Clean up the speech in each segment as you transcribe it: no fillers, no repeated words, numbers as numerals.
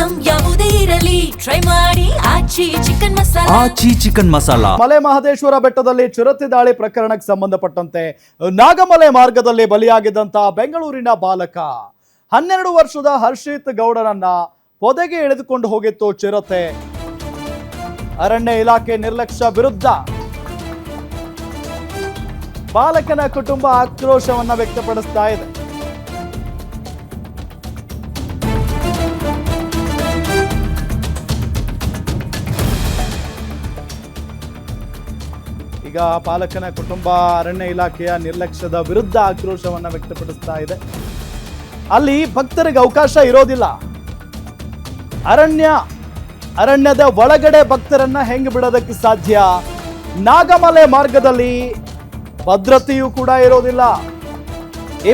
Item ಯಾವುದೇ ಇರಲಿ try ಮಾಡಿ ಆಚಿ ಚಿಕನ್ ಮಸಾಲಾ. ಮಲೆ ಮಹದೇಶ್ವರ ಬೆಟ್ಟದಲ್ಲಿ ಚಿರತೆ ದಾಳಿ ಪ್ರಕರಣಕ್ಕೆ ಸಂಬಂಧಪಟ್ಟಂತೆ ನಾಗಮಲೆ ಮಾರ್ಗದಲ್ಲಿ ಬಲಿಯಾಗಿದ್ದಂತಹ ಬೆಂಗಳೂರಿನ ಬಾಲಕ 12 ವರ್ಷದ ಹರ್ಷಿತ್ ಗೌಡನನ್ನ ಪೊದೆಗೆ ಎಳೆದುಕೊಂಡು ಹೋಗಿತ್ತು ಚಿರತೆ. ಅರಣ್ಯ ಇಲಾಖೆ ನಿರ್ಲಕ್ಷ್ಯ ವಿರುದ್ಧ ಬಾಲಕನ ಕುಟುಂಬ ಆಕ್ರೋಶವನ್ನ ವ್ಯಕ್ತಪಡಿಸ್ತಾ ಇದೆ. ಈಗ ಬಾಲಕನ ಕುಟುಂಬ ಅರಣ್ಯ ಇಲಾಖೆಯ ನಿರ್ಲಕ್ಷ್ಯದ ವಿರುದ್ಧ ಆಕ್ರೋಶವನ್ನ ವ್ಯಕ್ತಪಡಿಸ್ತಾ ಇದೆ. ಅಲ್ಲಿ ಭಕ್ತರಿಗೆ ಅವಕಾಶ ಇರೋದಿಲ್ಲ. ಅರಣ್ಯದ ಒಳಗಡೆ ಭಕ್ತರನ್ನ ಹೆಂಗೆ ಬಿಡೋದಕ್ಕೆ ಸಾಧ್ಯ? ನಾಗಮಲೆ ಮಾರ್ಗದಲ್ಲಿ ಭದ್ರತೆಯೂ ಕೂಡ ಇರೋದಿಲ್ಲ.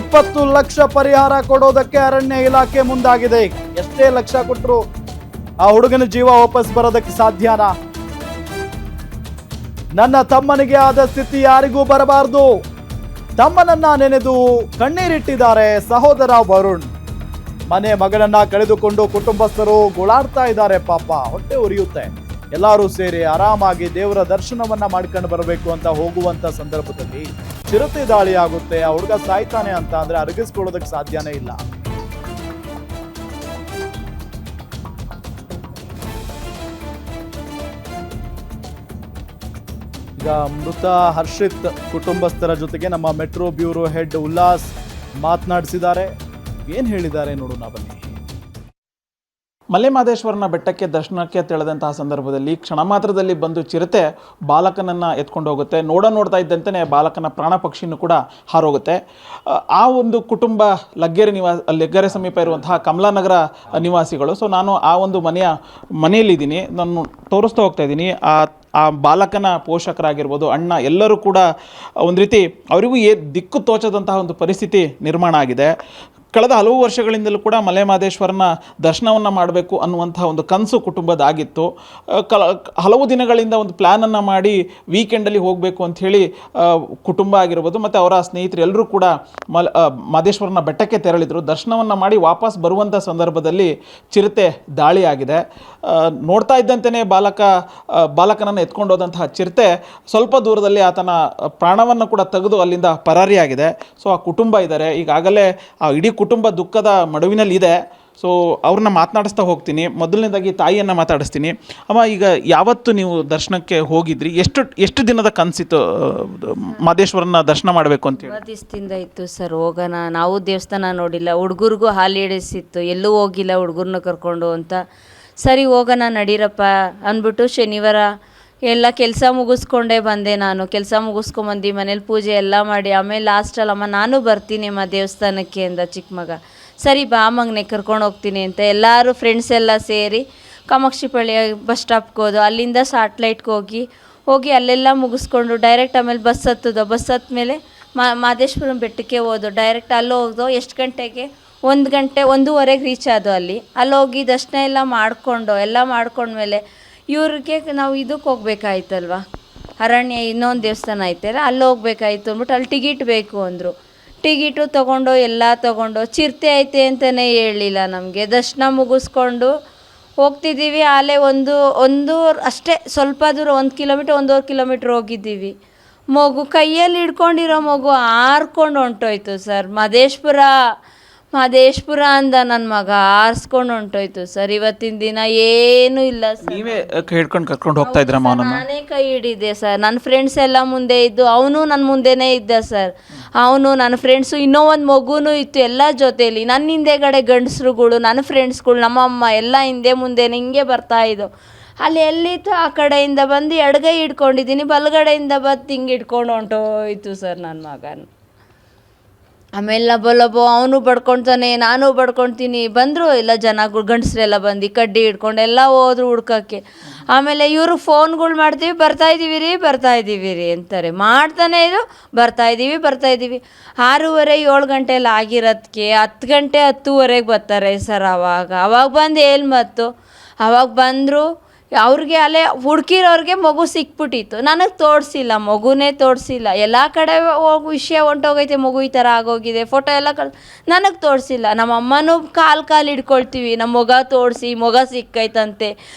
20 ಲಕ್ಷ ಪರಿಹಾರ ಕೊಡೋದಕ್ಕೆ ಅರಣ್ಯ ಇಲಾಖೆ ಮುಂದಾಗಿದೆ. ಎಷ್ಟೇ ಲಕ್ಷ ಕೊಟ್ಟರು ಆ ಹುಡುಗನ ಜೀವ ವಾಪಸ್ ಬರೋದಕ್ಕೆ ಸಾಧ್ಯನಾ? ನನ್ನ ತಮ್ಮನಿಗೆ ಆದ ಸ್ಥಿತಿ ಯಾರಿಗೂ ಬರಬಾರದು. ತಮ್ಮನನ್ನ ನೆನೆದು ಕಣ್ಣೀರಿಟ್ಟಿದ್ದಾರೆ ಸಹೋದರ ವರುಣ್. ಮಗನನ್ನ ಕಳೆದುಕೊಂಡು ಕುಟುಂಬಸ್ಥರು ಗೋಳಾಡ್ತಾ ಇದ್ದಾರೆ. ಪಾಪ ಹೊಟ್ಟೆ ಉರಿಯುತ್ತೆ. ಎಲ್ಲರೂ ಸೇರಿ ಆರಾಮಾಗಿ ದೇವರ ದರ್ಶನವನ್ನ ಮಾಡ್ಕೊಂಡು ಬರಬೇಕು ಅಂತ ಹೋಗುವಂತ ಸಂದರ್ಭದಲ್ಲಿ ಚಿರತೆ ದಾಳಿ ಆಗುತ್ತೆ. ಆ ಹುಡುಗ ಸಾಯ್ತಾನೆ ಅಂತ ಅಂದ್ರೆ ಅರಗಿಸ್ಕೊಳ್ಳೋದಕ್ಕೆ ಸಾಧ್ಯನೇ ಇಲ್ಲ. ಈಗ ಮೃತ ಹರ್ಷಿತ್ ಕುಟುಂಬಸ್ಥರ ಜೊತೆಗೆ ನಮ್ಮ ಮೆಟ್ರೋ ಬ್ಯೂರೋ ಹೆಡ್ ಉಲ್ಲಾಸ್ ಮಾತನಾಡಿಸಿದ್ದಾರೆ. ಏನ್ ಹೇಳಿದ್ದಾರೆ ನೋಡೋಣ ಬನ್ನಿ. ಮಲೆ ಮಹದೇಶ್ವರನ ಬೆಟ್ಟಕ್ಕೆ ದರ್ಶನಕ್ಕೆ ತೆಳೆದಂತಹ ಸಂದರ್ಭದಲ್ಲಿ ಕ್ಷಣ ಮಾತ್ರದಲ್ಲಿ ಬಂದು ಚಿರತೆ ಬಾಲಕನನ್ನು ಎತ್ಕೊಂಡು ಹೋಗುತ್ತೆ. ನೋಡ್ತಾ ಇದ್ದಂತೆಯೇ ಬಾಲಕನ ಪ್ರಾಣ ಪಕ್ಷಿನೂ ಕೂಡ ಹಾರೋಗುತ್ತೆ. ಆ ಒಂದು ಕುಟುಂಬ ಲಗ್ಗೆರೆ ಸಮೀಪ ಇರುವಂತಹ ಕಮಲಾನಗರ ನಿವಾಸಿಗಳು. ಸೊ ನಾನು ಆ ಒಂದು ಮನೆಯಲ್ಲಿದ್ದೀನಿ. ನಾನು ತೋರಿಸ್ತಾ ಹೋಗ್ತಾ ಇದ್ದೀನಿ. ಆ ಬಾಲಕನ ಪೋಷಕರಾಗಿರ್ಬೋದು, ಅಣ್ಣ, ಎಲ್ಲರೂ ಕೂಡ ಒಂದು ರೀತಿ ಅವರಿಗೂ ದಿಕ್ಕು ತೋಚದಂತಹ ಒಂದು ಪರಿಸ್ಥಿತಿ ನಿರ್ಮಾಣ ಆಗಿದೆ. ಕಳೆದ ಹಲವು ವರ್ಷಗಳಿಂದಲೂ ಕೂಡ ಮಲೆ ಮಹದೇಶ್ವರನ ದರ್ಶನವನ್ನು ಮಾಡಬೇಕು ಅನ್ನುವಂಥ ಒಂದು ಕನಸು ಕುಟುಂಬದಾಗಿತ್ತು. ಹಲವು ದಿನಗಳಿಂದ ಒಂದು ಪ್ಲ್ಯಾನನ್ನು ಮಾಡಿ ವೀಕೆಂಡಲ್ಲಿ ಹೋಗಬೇಕು ಅಂಥೇಳಿ ಕುಟುಂಬ ಆಗಿರ್ಬೋದು ಮತ್ತು ಅವರ ಸ್ನೇಹಿತರು ಎಲ್ಲರೂ ಕೂಡ ಮಹದೇಶ್ವರನ ಬೆಟ್ಟಕ್ಕೆ ತೆರಳಿದರು. ದರ್ಶನವನ್ನು ಮಾಡಿ ವಾಪಸ್ ಬರುವಂಥ ಸಂದರ್ಭದಲ್ಲಿ ಚಿರತೆ ದಾಳಿಯಾಗಿದೆ. ನೋಡ್ತಾ ಇದ್ದಂತೆಯೇ ಬಾಲಕನನ್ನು ಎತ್ಕೊಂಡು ಹೋದಂತಹ ಚಿರತೆ ಸ್ವಲ್ಪ ದೂರದಲ್ಲಿ ಆತನ ಪ್ರಾಣವನ್ನು ಕೂಡ ತೆಗೆದು ಅಲ್ಲಿಂದ ಪರಾರಿಯಾಗಿದೆ. ಸೊ ಆ ಕುಟುಂಬ ಇದ್ದಾರೆ. ಈಗಾಗಲೇ ಆ ಇಡೀ ಕುಟುಂಬ ದುಃಖದ ಮಡುವಿನಲ್ಲಿ ಇದೆ. ಸೊ ಅವ್ರನ್ನ ಮಾತನಾಡಿಸ್ತಾ ಹೋಗ್ತೀನಿ. ಮೊದಲನೇದಾಗಿ ತಾಯಿಯನ್ನು ಮಾತಾಡಿಸ್ತೀನಿ. ಅಮ್ಮ, ಈಗ ಯಾವತ್ತು ನೀವು ದರ್ಶನಕ್ಕೆ ಹೋಗಿದ್ರಿ? ಎಷ್ಟು ದಿನದ ಕನಸಿತ್ತು ಮಹದೇಶ್ವರನ ದರ್ಶನ ಮಾಡಬೇಕು ಅಂತೇಳಿ? ದಿವಸದಿಂದ ಇತ್ತು ಸರ್. ಹೋಗೋಣ, ನಾವು ದೇವಸ್ಥಾನ ನೋಡಿಲ್ಲ, ಹುಡುಗರಿಗೂ ಹಾಲಿಡಿಸಿತ್ತು, ಎಲ್ಲೂ ಹೋಗಿಲ್ಲ ಹುಡುಗರನ್ನ ಕರ್ಕೊಂಡು ಅಂತ. ಸರಿ ಹೋಗೋಣ ನಡೀರಪ್ಪ ಅಂದ್ಬಿಟ್ಟು ಶನಿವಾರ ಎಲ್ಲ ಕೆಲಸ ಮುಗಿಸ್ಕೊಂಡೇ ಬಂದೆ. ನಾನು ಕೆಲಸ ಮುಗಿಸ್ಕೊಂಬಂದು ಮನೇಲಿ ಪೂಜೆ ಎಲ್ಲ ಮಾಡಿ ಆಮೇಲೆ ಲಾಸ್ಟಲ್ಲಮ್ಮ ನಾನು ಬರ್ತೀನಿ ಅಮ್ಮ ದೇವಸ್ಥಾನಕ್ಕೆ ಅಂದ ಚಿಕ್ಕ ಮಗ. ಸರಿ ಬಾ ಮಗನೇ ಕರ್ಕೊಂಡು ಹೋಗ್ತೀನಿ ಅಂತ ಎಲ್ಲರೂ ಫ್ರೆಂಡ್ಸ್ ಎಲ್ಲ ಸೇರಿ ಕಾಮಾಕ್ಷಿಪಳ್ಳಿ ಬಸ್ ಸ್ಟಾಪ್ಗೆ ಹೋದು. ಅಲ್ಲಿಂದ ಸಾಟ್ಲೈಟ್ಗೆ ಹೋಗಿ ಅಲ್ಲೆಲ್ಲ ಮುಗಿಸ್ಕೊಂಡು ಡೈರೆಕ್ಟ್ ಆಮೇಲೆ ಬಸ್ ಹತ್ತಿದ ಮೇಲೆ ಮಹದೇಶ್ವರನ ಬೆಟ್ಟಕ್ಕೆ ಹೋದು. ಡೈರೆಕ್ಟ್ ಅಲ್ಲಿ ಹೋಗ್ದು. ಎಷ್ಟು ಗಂಟೆಗೆ? 1 ಗಂಟೆ 1:15 ರೀಚ್ ಆದವು. ಅಲ್ಲಿ ಹೋಗಿ ದರ್ಶನ ಎಲ್ಲ ಮಾಡ್ಕೊಂಡ್ಮೇಲೆ ಇವ್ರಿಗೆ ನಾವು ಇದಕ್ಕೆ ಹೋಗ್ಬೇಕಾಯ್ತಲ್ವ, ಅರಣ್ಯ ಇನ್ನೊಂದು ದೇವಸ್ಥಾನ ಐತಲ್ಲ, ಅಲ್ಲಿ ಹೋಗ್ಬೇಕಾಯ್ತು ಅಂದ್ಬಿಟ್ಟು ಅಲ್ಲಿ ಟಿಕೆಟ್ ಬೇಕು ಅಂದರು. ಟಿಕೆಟು ತೊಗೊಂಡು ಚಿರತೆ ಐತೆ ಅಂತಲೇ ಹೇಳಲಿಲ್ಲ ನಮಗೆ. ದರ್ಶನ ಮುಗಿಸ್ಕೊಂಡು ಹೋಗ್ತಿದ್ದೀವಿ. ಅಲ್ಲೇ ಒಂದು ಅಷ್ಟೇ ಸ್ವಲ್ಪ ದೂರ 1 ಕಿಲೋಮೀಟ್ರ್ 1.5 ಕಿಲೋಮೀಟ್ರ್ ಹೋಗಿದ್ದೀವಿ. ಮಗು ಕೈಯಲ್ಲಿ ಹಿಡ್ಕೊಂಡಿರೋ ಮಗು ಹಾರ್ಕೊಂಡು ಹೊಂಟೋಯ್ತು ಸರ್. ಮಹದೇಶ್ಪುರ ಅಂದ ನನ್ನ ಮಗ ಹಾರಿಸ್ಕೊಂಡು ಹೊಂಟೋಯ್ತು ಸರ್. ಇವತ್ತಿನ ದಿನ ಏನೂ ಇಲ್ಲ ಸರ್. ನೀವೇ ಹಿಡ್ಕೊಂಡು ಕರ್ಕೊಂಡು ಹೋಗ್ತಾ ಇದ್ರಮ್ಮ? ನಾನೇ ಕೈ ಹಿಡಿದೆ ಸರ್. ನನ್ನ ಫ್ರೆಂಡ್ಸ್ ಎಲ್ಲ ಮುಂದೆ ಇದ್ದು, ಅವನು ನನ್ನ ಮುಂದೆನೇ ಇದ್ದ ಸರ್. ಅವನು ನನ್ನ ಫ್ರೆಂಡ್ಸು, ಇನ್ನೂ ಒಂದು ಮಗುನೂ ಇತ್ತು ಎಲ್ಲ ಜೊತೆಯಲ್ಲಿ. ನನ್ನ ಹಿಂದೆಗಡೆ ಗಂಡಸ್ರುಗಳು, ನನ್ನ ಫ್ರೆಂಡ್ಸ್ಗಳು, ನಮ್ಮಮ್ಮ ಎಲ್ಲ ಹಿಂದೆ ಮುಂದೆನೇ ಹಿಂಗೆ ಬರ್ತಾಯಿದ್ದು. ಅಲ್ಲಿ ಎಲ್ಲಿತ್ತು ಆ ಕಡೆಯಿಂದ ಬಂದು ಎಡಗೈ ಹಿಡ್ಕೊಂಡಿದ್ದೀನಿ, ಬಲಗಡೆಯಿಂದ ಬಂದು ಹಿಂಗೆ ಹಿಡ್ಕೊಂಡು ಹೊಂಟೋಯ್ತು ಸರ್ ನನ್ನ ಮಗನ. ಆಮೇಲೆ ಲಬೋ ಅವನು ಬಡ್ಕೊಳ್ತಾನೆ, ನಾನು ಬಡ್ಕೊಳ್ತೀನಿ. ಬಂದರು ಎಲ್ಲ ಜನಗಳು, ಗಂಡಸ್ರೆಲ್ಲ ಬಂದು ಕಡ್ಡಿ ಹಿಡ್ಕೊಂಡು ಎಲ್ಲ ಹೋದ್ರು ಹುಡ್ಕೋಕ್ಕೆ. ಆಮೇಲೆ ಇವರು ಫೋನ್ಗಳು ಮಾಡ್ತೀವಿ, ಬರ್ತಾಯಿದ್ದೀವಿ ರೀ ಅಂತಾರೆ. ಮಾಡ್ತಾನೆ ಇದು ಬರ್ತಾಯಿದ್ದೀವಿ 6:30 7 ಗಂಟೆಯಲ್ಲಿ ಆಗಿರೋದಕ್ಕೆ 10 ಗಂಟೆ 10:30 ಬರ್ತಾರೆ ಸರ್. ಅವಾಗ ಬಂದು ಅವಾಗ ಬಂದರು. ಅವ್ರಿಗೆ ಅಲ್ಲೇ ಹುಡುಕಿರೋರಿಗೆ ಮಗು ಸಿಕ್ಬಿಟ್ಟಿತ್ತು, ನನಗೆ ತೋರಿಸಿಲ್ಲ, ಮಗುನೇ ತೋರಿಸಿಲ್ಲ. ಎಲ್ಲ ಕಡೆ ಹೋಗಿ ವಿಷಯ ಹೊಂಟೋಗೈತೆ, ಮಗು ಈ ಥರ ಆಗೋಗಿದೆ, ಫೋಟೋ ಎಲ್ಲ ನನಗೆ ತೋರಿಸಿಲ್ಲ. ನಮ್ಮ ಅಮ್ಮನೂ ಕಾಲು ಹಿಡ್ಕೊಳ್ತೀವಿ, ನಮ್ಮ ಮಗ ತೋರಿಸಿ, ಮಗ ಸಿಕ್ಕೈತಂತೆ,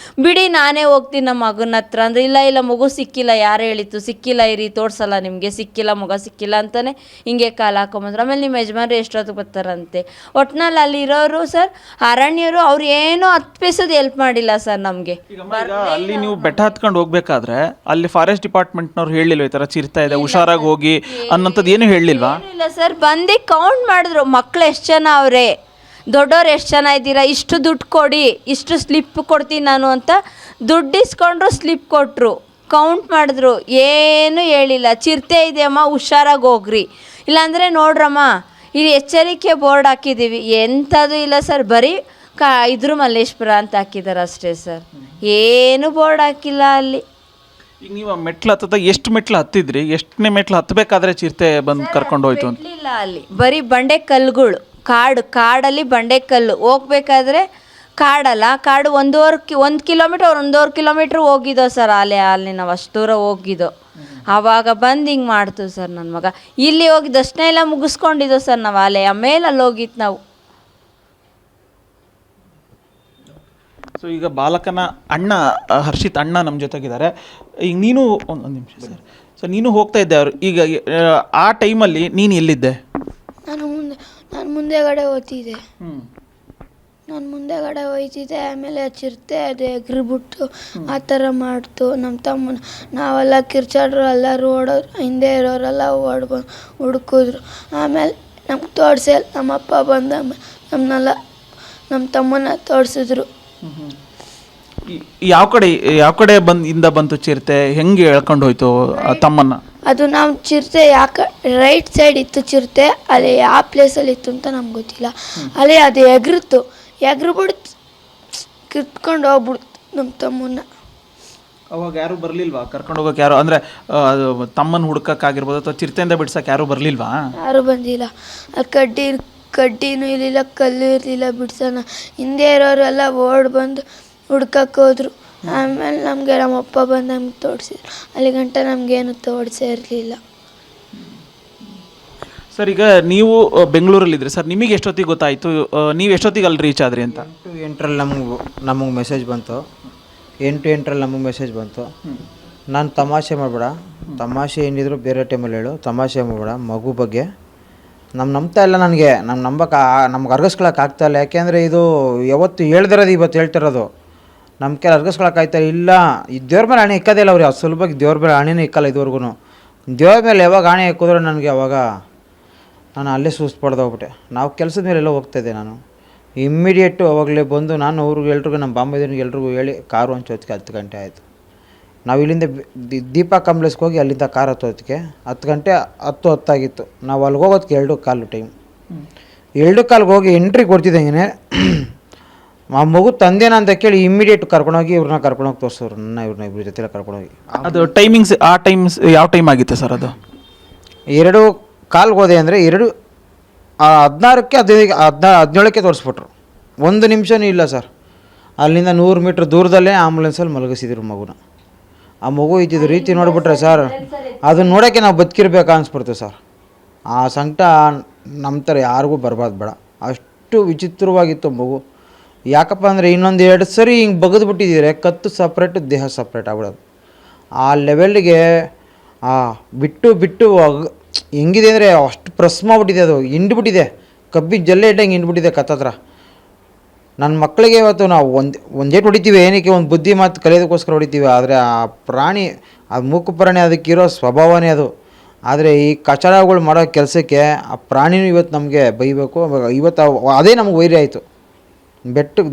ಬಿಡಿ ನಾನೇ ಹೋಗ್ತೀನಿ ನಮ್ಮ ಮಗನ ಹತ್ರ ಅಂದರೆ, ಇಲ್ಲ ಮಗು ಸಿಕ್ಕಿಲ್ಲ, ಯಾರು ಹೇಳಿತ್ತು, ಸಿಕ್ಕಿಲ್ಲ ಇರಿ ತೋರಿಸಲ್ಲ ನಿಮಗೆ, ಸಿಕ್ಕಿಲ್ಲ ಮಗ ಸಿಕ್ಕಿಲ್ಲ ಅಂತಲೇ ಹಿಂಗೆ ಕಾಲು ಹಾಕೊಂಬಂದ್ರು. ಆಮೇಲೆ ನಿಮ್ಮ ಯಜಮಾನ್ರು ಎಷ್ಟೊತ್ತಿಗೆ ಬರ್ತಾರಂತೆ. ಒಟ್ನಲ್ಲಿ ಅಲ್ಲಿರೋರು ಸರ್ ಅರಣ್ಯರು ಅವ್ರು ಏನೋ 10 ಪೈಸದ ಹೆಲ್ಪ್ ಮಾಡಿಲ್ಲ ಸರ್ ನಮಗೆ. ಅಲ್ಲಿ ನೀವು ಬೆಟ್ಟ ಹತ್ಕೊಂಡು ಹೋಗ್ಬೇಕಾದ್ರೆ ಅಲ್ಲಿ ಫಾರೆಸ್ಟ್ ಡಿಪಾರ್ಟ್ಮೆಂಟ್ನವ್ರು ಹೇಳಿಲ್ವ ಈ ಥರ ಚಿರ್ತಾ ಇದೆ ಹುಷಾರಾಗಿ ಹೋಗಿ ಅನ್ನೋಂಥದ್ದು ಏನು ಹೇಳಿಲ್ವಾ? ಇಲ್ಲ ಸರ್, ಬಂದು ಕೌಂಟ್ ಮಾಡಿದ್ರು, ಮಕ್ಳು ಎಷ್ಟು ಜನ ಅವರೇ, ದೊಡ್ಡವ್ರು ಎಷ್ಟು ಜನ ಇದ್ದೀರಾ, ಇಷ್ಟು ದುಡ್ಡು ಕೊಡಿ, ಇಷ್ಟು ಸ್ಲಿಪ್ ಕೊಡ್ತೀನಿ ನಾನು ಅಂತ ದುಡ್ಡು ಇಸ್ಕೊಂಡ್ರು, ಸ್ಲಿಪ್ ಕೊಟ್ಟರು, ಕೌಂಟ್ ಮಾಡಿದ್ರು, ಏನೂ ಹೇಳಿಲ್ಲ. ಚಿರತೆ ಇದೆಯಮ್ಮ ಹುಷಾರಾಗಿ ಹೋಗ್ರಿ, ಇಲ್ಲಾಂದರೆ ನೋಡ್ರಮ್ಮ ಇಲ್ಲಿ ಎಚ್ಚರಿಕೆ ಬೋರ್ಡ್ ಹಾಕಿದ್ದೀವಿ, ಎಂಥದ್ದು ಇಲ್ಲ ಸರ್, ಬರೀ ಇದ್ರ ಮಲ್ಲೇಶ್ವರ ಅಂತ ಹಾಕಿದ್ದಾರೆ ಅಷ್ಟೇ ಸರ್, ಏನು ಬೋರ್ಡ್ ಹಾಕಿಲ್ಲ ಅಲ್ಲಿ. ಈಗ ನೀವು ಮೆಟ್ಲು ಹತ್ತದ ಎಷ್ಟು ಮೆಟ್ಲು ಹತ್ತಿದ್ರಿ? ಎಷ್ಟನೇ ಮೆಟ್ಲು ಹತ್ತಬೇಕಾದ್ರೆ ಚಿರತೆ ಬಂದು ಕರ್ಕೊಂಡು ಹೋಯ್ತು ಅಂತ? ಇಲ್ಲ ಅಲ್ಲಿ ಬರೀ ಬಂಡೆ ಕಲ್ಲುಗಳು, ಕಾಡಲ್ಲಿ ಬಂಡೆ ಕಲ್ಲು, ಹೋಗ್ಬೇಕಾದ್ರೆ ಕಾಡು 1 ಕಿಲೋಮೀಟ್ರ್ ಹೋಗಿದ್ದೋ ಸರ್, ಅಲ್ಲಿ ನಾವು ಅಷ್ಟು ದೂರ ಹೋಗಿದ್ದೋ. ಆವಾಗ ಬಂದು ಹಿಂಗೆ ಮಾಡ್ತೀವಿ ಸರ್ ನನ್ನ ಮಗ. ಇಲ್ಲಿ ಹೋಗಿ ದರ್ಶನ ಎಲ್ಲ ಮುಗಿಸ್ಕೊಂಡಿದ್ದೋ ಸರ್ ನಾವು, ಆಮೇಲೆ ಅಲ್ಲಿ ಹೋಗಿತ್ತು ನಾವು. ಸೊ ಈಗ ಬಾಲಕನ ಅಣ್ಣ ಹರ್ಷಿತ್ ಅಣ್ಣ ನಮ್ಮ ಜೊತೆಗಿದ್ದಾರೆ. ಈಗ ನೀನು ಒಂದು ನಿಮಿಷ ಸರ್. ಸೊ ನೀನು ಹೋಗ್ತಾ ಇದ್ದೆ ಅವರು, ಈಗ ಆ ಟೈಮಲ್ಲಿ ನೀನು ಎಲ್ಲಿದ್ದೆ? ನಾನು ಮುಂದೆಗಡೆ ಹೋಗ್ತಿದ್ದೆ. ನಾನು ಮುಂದೆಗಡೆ ಹೋಯ್ತಿದ್ದೆ. ಆಮೇಲೆ ಚಿರತೆ ಅದು ಎಗ್ರಿಬಿಟ್ಟು ಆ ಥರ ಮಾಡ್ತು. ನಮ್ಮ ತಮ್ಮನ ನಾವೆಲ್ಲ ಕಿರ್ಚಾಡ್ರು, ಎಲ್ಲರೂ ಓಡೋರು, ಹಿಂದೆ ಇರೋರೆಲ್ಲ ಓಡ್ಬಂದು ಹುಡುಕಿದ್ರು. ಆಮೇಲೆ ನಮ್ಗೆ ತೋರಿಸಿ ನಮ್ಮಪ್ಪ ಬಂದ ನಮ್ಮನ್ನೆಲ್ಲ ನಮ್ಮ ತಮ್ಮನ ತೋರಿಸಿದ್ರು. ಯಾವ ಕಡೆ ಬಂತು ಚಿರತೆ? ಹೆಂಗೆ ಎಳ್ಕೊಂಡು ಹೋಯ್ತು ತಮ್ಮನ್ನ? ಅದು ನಾವು ಚಿರತೆ ಯಾಕೆ ರೈಟ್ ಸೈಡ್ ಇತ್ತು ಚಿರತೆ, ಅಲ್ಲಿ ಯಾವ ಪ್ಲೇಸಲ್ಲಿ ಇತ್ತು ಅಂತ ನಮ್ಗೆ ಗೊತ್ತಿಲ್ಲ. ಅಲ್ಲಿ ಅದು ಎಗ್ರಿಬಿಡ್ತು, ಕಿತ್ಕೊಂಡು ಹೋಗ್ಬಿಡ್ತು ನಮ್ಮ ತಮ್ಮನ್ನ. ಅವಾಗ ಯಾರು ಬರಲಿಲ್ವಾ ಕರ್ಕೊಂಡು ಹೋಗೋಕೆ? ಯಾರು ಅಂದರೆ ತಮ್ಮನ ಹುಡ್ಕಕ್ಕಾಗಿರ್ಬೋದು ಅಥವಾ ಚಿರತೆಯಿಂದ ಬಿಡ್ಸಕ್ಕೆ ಯಾರು ಬರಲಿಲ್ವಾ? ಯಾರೂ ಬಂದಿಲ್ಲ. ಕಡ್ಡಿನೂ ಇರಲಿಲ್ಲ, ಕಲ್ಲು ಇರಲಿಲ್ಲ ಬಿಡ್ಸೋಣ. ಹಿಂದೆ ಇರೋರೆಲ್ಲ ಓಡ್ ಬಂದು ಹುಡ್ಕಕ್ಕೆ ಹೋದ್ರು. ಆಮೇಲೆ ನಮ್ಮಪ್ಪ ಬಂದು ನಮ್ಗೆ ತೋರಿಸಿದ್ರು. ಅಲ್ಲಿ ಗಂಟ ನಮಗೇನು ತೋರಿಸೇ ಇರಲಿಲ್ಲ. ಸರ್ ಈಗ ನೀವು ಬೆಂಗಳೂರಲ್ಲಿದ್ರಿ ಸರ್, ನಿಮಗೆ ಎಷ್ಟೊತ್ತಿಗೆ ಗೊತ್ತಾಯಿತು? ನೀವು ಎಷ್ಟೊತ್ತಿಗೆ ಅಲ್ಲಿ ರೀಚ್ ಆದ್ರಿ ಅಂತ? 8 ನಮಗೆ ಮೆಸೇಜ್ ಬಂತು. 8 ನಮಗೆ ಮೆಸೇಜ್ ಬಂತು. ನಾನು ತಮಾಷೆ ಮಾಡಬೇಡ, ತಮಾಷೆ ಏನಿದ್ರು ಬೇರೆ ಟೈಮಲ್ಲಿ ಹೇಳು, ತಮಾಷೆ ಮಾಡಬೇಡ, ಮಗು ಬಗ್ಗೆ ನಂಬ್ತಾ ಇಲ್ಲ. ನನಗೆ ನಮ್ಗೆ ಅರ್ಗಿಸ್ಕೊಳಕ್ಕೆ ಆಗ್ತಾಯಿಲ್ಲ. ಯಾಕೆಂದರೆ ಇದು ಯಾವತ್ತು ಹೇಳ್ದಿರೋದು ಇವತ್ತು ಹೇಳ್ತಿರೋದು. ನಮ್ಮ ಕೈಲಿ ಅರ್ಗಿಸ್ಕೊಳಕ್ಕೆ ಆಗ್ತಾಯಿಲ್ಲ. ಇಲ್ಲ, ಈ ದೇವ್ರ ಮೇಲೆ ಹಣೆ ಇಕ್ಕೋದೇ ಇಲ್ಲ ಅವ್ರು, ಅದು ಸುಲಭವಾಗಿ ದೇವ್ರ ಮೇಲೆ ಹಣೆನೇ ಇಕ್ಕಲ್ಲ ಇದುವರೆಗೂ. ದೇವ್ರ ಮೇಲೆ ಯಾವಾಗ ಹಣೆ ಇಕ್ಕಿದ್ರೆ ನನಗೆ ಅವಾಗ ನಾನು ಅಲ್ಲೇ ಸುಸ್ತು ಪಡೆದೋಗ್ಬಿಟ್ಟೆ. ನಾವು ಕೆಲಸದ ಮೇಲೆಲ್ಲ ಹೋಗ್ತಾಯಿದ್ದೆ ನಾನು. ಇಮ್ಮಿಡಿಯೇಟು ಅವಾಗಲೇ ಬಂದು ನಾನು ಅವ್ರಿಗೆ ಎಲ್ರಿಗೂ ನಮ್ಮ ಬಾಂಬೆದವ್ರಿಗೆ ಎಲ್ರಿಗೂ ಹೇಳಿ ಕಾರು ಹಂಚೋದಕ್ಕೆ 10 ಗಂಟೆ ಆಯಿತು. ನಾವು ಇಲ್ಲಿಂದ ದೀಪಾ ಕಾಂಪ್ಲೆಕ್ಸ್ಗೆ ಹೋಗಿ ಅಲ್ಲಿಂದ ಕಾರ್ ಹತ್ತೋದಕ್ಕೆ 10 ಗಂಟೆ 10 ಆಗಿತ್ತು. ನಾವು ಅಲ್ಲಿಗೆ ಹೋಗೋದಕ್ಕೆ 2:15 ಟೈಮ್. 2:15 ಹೋಗಿ ಎಂಟ್ರಿ ಕೊಡ್ತಿದ್ದಂಗೆ ಆ ಮಗು ತಂದೆನ ಅಂತ ಕೇಳಿ ಇಮ್ಮಿಡಿಯೇಟ್ ಕರ್ಕೊಂಡೋಗಿ ಇವ್ರನ್ನ ಕರ್ಕೊಂಡೋಗಿ ತೋರಿಸೋರು. ಇವ್ರನ್ನ ಇಬ್ಬರ ಜೊತೆ ಕರ್ಕೊಂಡೋಗಿ. ಅದು ಟೈಮಿಂಗ್ಸ್ ಆ ಟೈಮ್ಸ್ ಯಾವ ಟೈಮ್ ಆಗಿತ್ತು ಸರ್? ಅದು 2:15 ಹೋದೆ ಅಂದರೆ 16ಕ್ಕೆ 17ಕ್ಕೆ ತೋರಿಸ್ಬಿಟ್ರು. 1 ನಿಮಿಷನೂ ಇಲ್ಲ ಸರ್. ಅಲ್ಲಿಂದ 100 ಮೀಟ್ರ್ ದೂರದಲ್ಲೇ ಆಂಬುಲೆನ್ಸಲ್ಲಿ ಮಲಗಿಸಿದ್ರು ಮಗುನ. ಆ ಮಗು ಇದ್ದಿದ್ದು ರೀತಿ ನೋಡಿಬಿಟ್ರೆ ಸರ್, ಅದನ್ನ ನೋಡೋಕ್ಕೆ ನಾವು ಬದುಕಿರ್ಬೇಕು ಅನಿಸ್ಬಿಡ್ತು ಸರ್. ಆ ಸಂಕಟ ನಮ್ಮ ಥರ ಯಾರಿಗೂ ಬರಬಾರ್ದು ಬೇಡ, ಅಷ್ಟು ವಿಚಿತ್ರವಾಗಿತ್ತು ಮಗು. ಯಾಕಪ್ಪ ಅಂದರೆ ಇನ್ನೊಂದು 2 ಸರಿ ಹಿಂಗೆ ಬಗೆದ್ಬಿಟ್ಟಿದ್ದೀರಿ, ಕತ್ತು ಸಪ್ರೇಟು ದೇಹ ಸಪ್ರೇಟ್ ಆಗ್ಬಿಡೋದು. ಆ ಲೆವೆಲ್ಗೆ ಬಿಟ್ಟು ಹೆಂಗಿದೆ ಅಂದರೆ ಅಷ್ಟು ಪ್ರೆಸ್ ಮಾಡಿಬಿಟ್ಟಿದೆ, ಅದು ಹಿಂಡ್ಬಿಟ್ಟಿದೆ, ಕಬ್ಬಿನ ಜಲ್ಲೆ ಇಟ್ಟಂಗೆ ಹಿಂಡ್ಬಿಟ್ಟಿದೆ ಕತ್ತತ್ರ. ನನ್ನ ಮಕ್ಕಳಿಗೆ ಇವತ್ತು ನಾವು ಒಂದೇಟು ಹೊಡಿತೀವಿ, ಏನಕ್ಕೆ ಒಂದು ಬುದ್ಧಿ ಮಾತು ಕಲಿಯೋದಕ್ಕೋಸ್ಕರ ಹೊಡಿತೀವಿ. ಆದರೆ ಆ ಪ್ರಾಣಿ, ಅದು ಮೂಕು ಪ್ರಾಣಿ, ಅದಕ್ಕಿರೋ ಸ್ವಭಾವನೇ ಅದು. ಆದರೆ ಈ ಕಚಡಗಳು ಮಾಡೋ ಕೆಲಸಕ್ಕೆ ಆ ಪ್ರಾಣಿನೂ ಇವತ್ತು ನಮಗೆ ಬೈಬೇಕು. ಇವತ್ತು ಅದೇ ನಮ್ಗೆ ವೈರಿ ಆಯಿತು.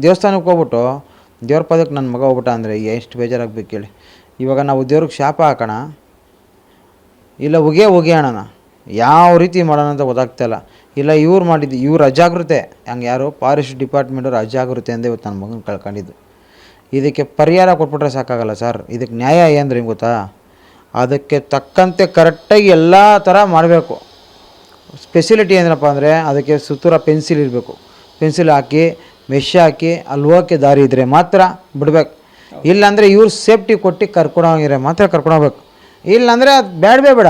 ದೇವಸ್ಥಾನಕ್ಕೆ ಹೋಗ್ಬಿಟ್ಟು ದೇವ್ರ ಪದಕ್ಕೆ ನನ್ನ ಮಗ ಹೋಗ್ಬಿಟ್ಟ ಅಂದರೆ ಎಷ್ಟು ಬೇಜಾರಾಗಬೇಕು ಹೇಳಿ. ಇವಾಗ ನಾವು ದೇವ್ರಿಗೆ ಶಾಪ ಹಾಕೋಣ, ಇಲ್ಲ ಉಗಿ ಅಣ್ಣನ ಯಾವ ರೀತಿ ಮಾಡೋಣ ಅಂತ ಗೊತ್ತಾಗ್ತಾಯಿಲ್ಲ. ಇಲ್ಲ ಇವ್ರು ಅಜಾಗೃತೆ, ಹಂಗೆ ಯಾರು ಫಾರೆಸ್ಟ್ ಡಿಪಾರ್ಟ್ಮೆಂಟವ್ರು ಅಜಾಗೃತೆ ಅಂದರೆ ಇವತ್ತು ನನ್ನ ಮಗನ ಕಳ್ಕೊಂಡಿದ್ದು. ಇದಕ್ಕೆ ಪರಿಹಾರ ಕೊಟ್ಬಿಟ್ರೆ ಸಾಕಾಗಲ್ಲ ಸರ್. ಇದಕ್ಕೆ ನ್ಯಾಯ ಏನಂದ್ರೆ ಹೆಂಗೆ ಗೊತ್ತಾ, ಅದಕ್ಕೆ ತಕ್ಕಂತೆ ಕರೆಕ್ಟಾಗಿ ಎಲ್ಲ ಥರ ಮಾಡಬೇಕು. ಸ್ಪೆಸಿಲಿಟಿ ಏನಪ್ಪ ಅಂದರೆ ಅದಕ್ಕೆ ಸುತ್ತೂರ ಪೆನ್ಸಿಲ್ ಇರಬೇಕು. ಪೆನ್ಸಿಲ್ ಹಾಕಿ ಮೆಶ್ ಹಾಕಿ ಅಲ್ಲಿ ಹೋಗೋಕ್ಕೆ ದಾರಿ ಇದ್ದರೆ ಮಾತ್ರ ಬಿಡಬೇಕು. ಇಲ್ಲಾಂದರೆ ಇವ್ರು ಸೇಫ್ಟಿ ಕೊಟ್ಟು ಕರ್ಕೊಂಡೋಗಿರೆ ಮಾತ್ರ ಕರ್ಕೊಂಡೋಗ್ಬೇಕು. ಇಲ್ಲಾಂದರೆ ಅದು ಬೇಡ.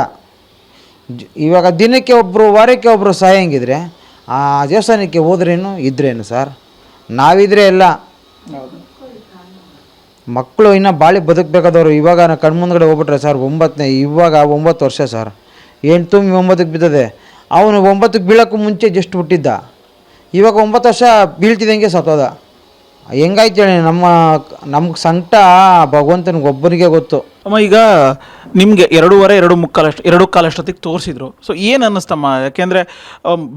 ಇವಾಗ ದಿನಕ್ಕೆ ಒಬ್ಬರು ವಾರಕ್ಕೆ ಒಬ್ಬರು ಸಾಯಂಗಿದ್ರೆ ಆ ದೇವಸ್ಥಾನಕ್ಕೆ ಹೋದ್ರೇನು ಇದ್ರೇನು ಸರ್? ನಾವಿದ್ರೆ ಎಲ್ಲ ಮಕ್ಕಳು ಇನ್ನೂ ಬಾಳಿ ಬದುಕಬೇಕಾದವರು ಇವಾಗ ಕಣ್ಮುಂದ್ಗಡೆ ಹೋಗ್ಬಿಟ್ರೆ ಸರ್ 9 ವರ್ಷ ಸರ್, 8 ತುಂಬಿ 9ಕ್ಕೆ ಬಿದ್ದದೆ. ಅವನು 9ಕ್ಕೆ ಬೀಳೋಕ್ಕೂ ಮುಂಚೆ ಜಸ್ಟ್ ಹುಟ್ಟಿದ್ದ, ಇವಾಗ 9 ವರ್ಷ ಬೀಳ್ತಿದ್ದಂಗೆ ಸತ್ತೋದ. ಹೆಂಗಾಯ್ತು ಹೇಳಿ? ನಮ್ಗೆ ಸಂಕಟ ಭಗವಂತನಿಗೆ ಒಬ್ಬನಿಗೆ ಗೊತ್ತು. ಅಮ್ಮ, ಈಗ ನಿಮಗೆ 2 ಕಾಲಷ್ಟೊತ್ತಿಗೆ ತೋರಿಸಿದ್ರು. ಸೊ ಏನು ಅನ್ನಿಸ್ತಮ್ಮ? ಯಾಕೆಂದರೆ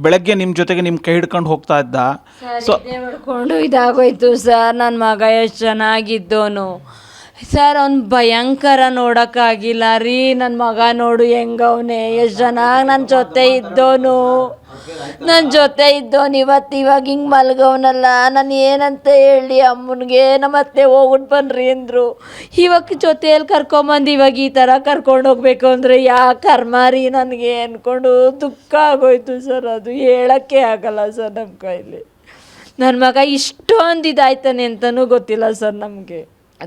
ಬೆಳಗ್ಗೆ ನಿಮ್ಮ ಜೊತೆಗೆ ನಿಮ್ಮ ಕೈ ಹಿಡ್ಕೊಂಡು ಹೋಗ್ತಾ ಇದ್ದ. ಸೊ ಹೊಡ್ಕೊಂಡು ಇದಾಗೋಯ್ತು ಸರ್. ನನ್ನ ಮಗ ಎಷ್ಟು ಚೆನ್ನಾಗಿದ್ದೋನು ಸರ್, ಅವ್ನು ಭಯಂಕರ ನೋಡೋಕ್ಕಾಗಿಲ್ಲ ರೀ. ನನ್ನ ಮಗ ನೋಡು ಹೆಂಗವನೆ, ಎಷ್ಟು ಚೆನ್ನಾಗಿ ನನ್ನ ಜೊತೆ ಇದ್ದೋನು. ಇವಾಗ ಹಿಂಗೆ ಮಲ್ಗವನಲ್ಲ. ನಾನು ಏನಂತ ಹೇಳಿ ಅಮ್ಮನಿಗೆ? ನಮ್ಮತ್ತೆ ಹೋಗ್ಬಿಟ್ಟು ಬನ್ರಿ ಅಂದರು. ಇವಾಗ ಜೊತೆಯಲ್ಲಿ ಕರ್ಕೊಂಬಂದು ಇವಾಗ ಈ ಥರ ಕರ್ಕೊಂಡು ಹೋಗ್ಬೇಕು ಅಂದರೆ ಕರ್ಮ ರೀ ನನಗೆ ಅಂದ್ಕೊಂಡು ದುಃಖ ಆಗೋಯ್ತು ಸರ್. ಅದು ಹೇಳೋಕ್ಕೆ ಆಗಲ್ಲ ಸರ್ ನಮ್ಮ ಕೈಲಿ. ನನ್ನ ಮಗ ಇಷ್ಟೊಂದು ಇದಾಯ್ತಾನೆ ಅಂತಲೂ ಗೊತ್ತಿಲ್ಲ ಸರ್ ನಮಗೆ.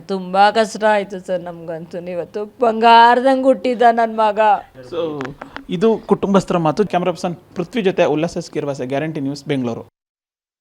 ತುಂಬ ಕಷ್ಟ ಆಯಿತು ಸರ್ ನಮಗಂತೂ. ಇವತ್ತು ಬಂಗಾರದಂಗೆ ಹುಟ್ಟಿದ್ದ ನನ್ನ ಮಗ. ಸೊ ಇದು ಕುಟುಂಬಸ್ಥರ ಮಾತು. ಕ್ಯಾಮ್ರಾ ಪರ್ಸನ್ ಪೃಥ್ವಿ ಜೊತೆ ಉಲ್ಲಾಸ ಸ್ಕಿರ್ವಾಸೆ, ಗ್ಯಾರಂಟಿ ನ್ಯೂಸ್, ಬೆಂಗಳೂರು.